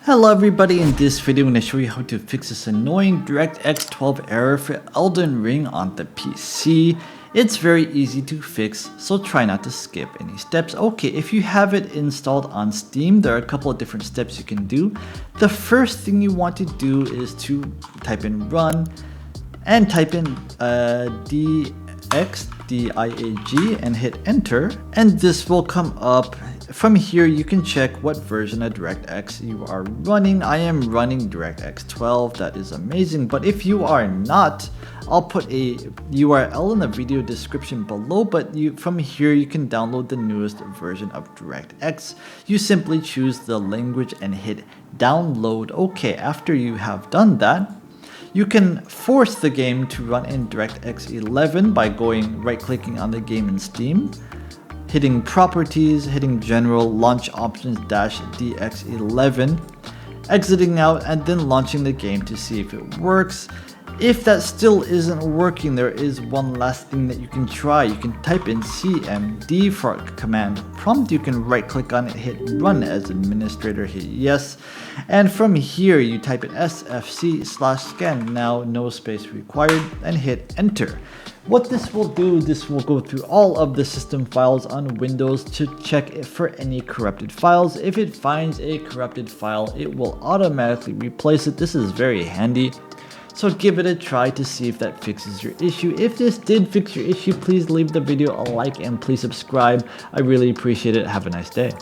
Hello everybody, in this video I'm going to show you how to fix this annoying DirectX 12 error for Elden Ring on the PC. It's very easy to fix, so try not to skip any steps. Okay, if you have it installed on Steam, there are a couple of different steps you can do. The first thing you want to do is to type in run and type in DX, D-I-A-G, and hit enter, and this will come up. From here, you can check what version of DirectX you are running. I am running DirectX 12, that is amazing, but if you are not, I'll put a URL in the video description below, but from here you can download the newest version of DirectX. You simply choose the language and hit download. Okay, after you have done that, you can force the game to run in DirectX 11 by right-clicking on the game in Steam, hitting properties, hitting general, launch options -DX11, exiting out, and then launching the game to see if it works. If that still isn't working, there is one last thing that you can try. You can type in cmd for a command prompt. You can right click on it, hit run as administrator, hit yes, and from here you type in sfc/scan, now no space required, and hit enter. What this will do, this will go through all of the system files on Windows to check for any corrupted files. If it finds a corrupted file, it will automatically replace it. This is very handy. So give it a try to see if that fixes your issue. If this did fix your issue, please leave the video a like and please subscribe. I really appreciate it. Have a nice day.